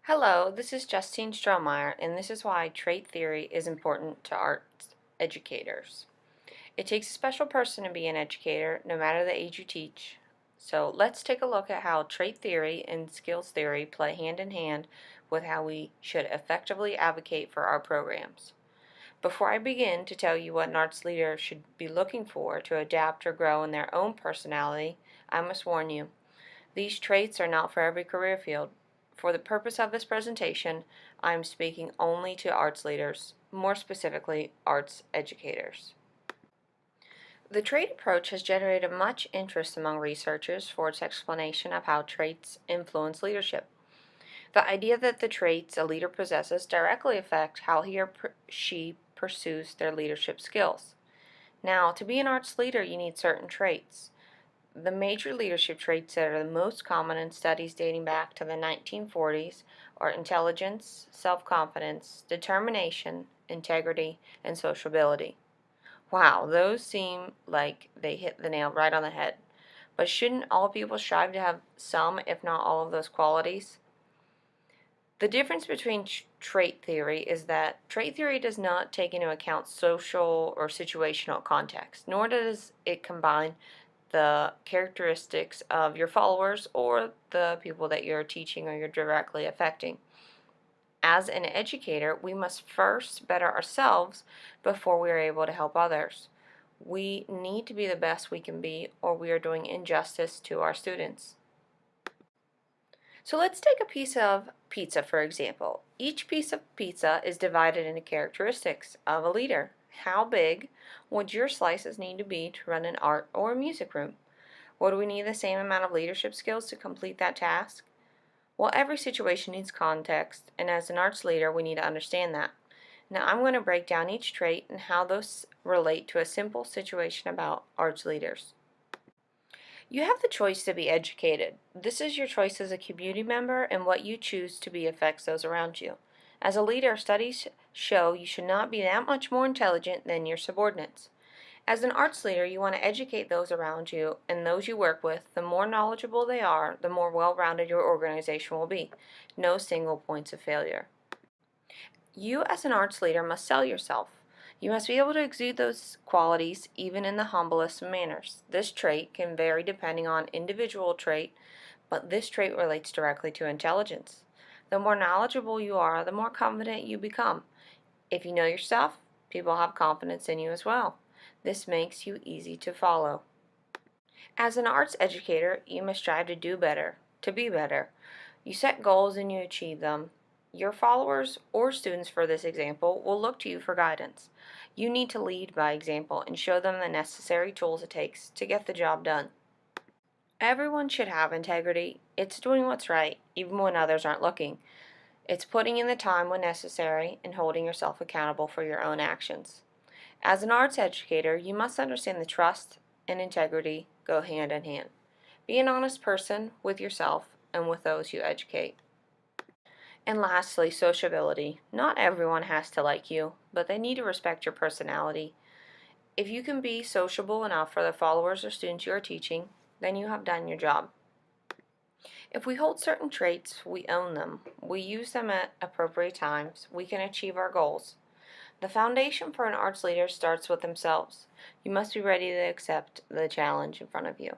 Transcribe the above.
Hello, this is Justine Strohmeyer, and this is why trait theory is important to arts educators. It takes a special person to be an educator, no matter the age you teach. So let's take a look at how trait theory and skills theory play hand in hand with how we should effectively advocate for our programs. Before I begin to tell you what an arts leader should be looking for to adapt or grow in their own personality, I must warn you, these traits are not for every career field. For the purpose of this presentation, I am speaking only to arts leaders, more specifically, arts educators. The trait approach has generated much interest among researchers for its explanation of how traits influence leadership. The idea that the traits a leader possesses directly affect how he or she pursues their leadership skills. Now, to be an arts leader, you need certain traits. The major leadership traits that are the most common in studies dating back to the 1940s are intelligence, self-confidence, determination, integrity, and sociability. Wow, those seem like they hit the nail right on the head. But shouldn't all people strive to have some, if not all, of those qualities? The difference between trait theory is that trait theory does not take into account social or situational context, nor does it combine the characteristics of your followers or the people that you're teaching or you're directly affecting. As an educator, we must first better ourselves before we are able to help others. We need to be the best we can be, or we are doing injustice to our students. So let's take a piece of pizza, for example. Each piece of pizza is divided into characteristics of a leader. How big would your slices need to be to run an art or a music room? Would we need the same amount of leadership skills to complete that task? Well, every situation needs context, and as an arts leader, we need to understand that. Now, I'm going to break down each trait and how those relate to a simple situation about arts leaders. You have the choice to be educated. This is your choice as a community member, and what you choose to be affects those around you. As a leader, studies show you should not be that much more intelligent than your subordinates. As an arts leader, you want to educate those around you and those you work with. The more knowledgeable they are, the more well-rounded your organization will be. No single points of failure. You, as an arts leader, must sell yourself. You must be able to exude those qualities even in the humblest of manners. This trait can vary depending on individual trait, but this trait relates directly to intelligence. The more knowledgeable you are, the more confident you become. If you know your stuff, people have confidence in you as well. This makes you easy to follow. As an arts educator, you must strive to do better, to be better. You set goals and you achieve them. Your followers, or students for this example, will look to you for guidance. You need to lead by example and show them the necessary tools it takes to get the job done. Everyone should have integrity. It's doing what's right, even when others aren't looking. It's putting in the time when necessary and holding yourself accountable for your own actions. As an arts educator, you must understand that trust and integrity go hand in hand. Be an honest person with yourself and with those you educate. And lastly, sociability. Not everyone has to like you, but they need to respect your personality. If you can be sociable enough for the followers or students you are teaching, then you have done your job. If we hold certain traits, we own them. We use them at appropriate times. We can achieve our goals. The foundation for an arts leader starts with themselves. You must be ready to accept the challenge in front of you.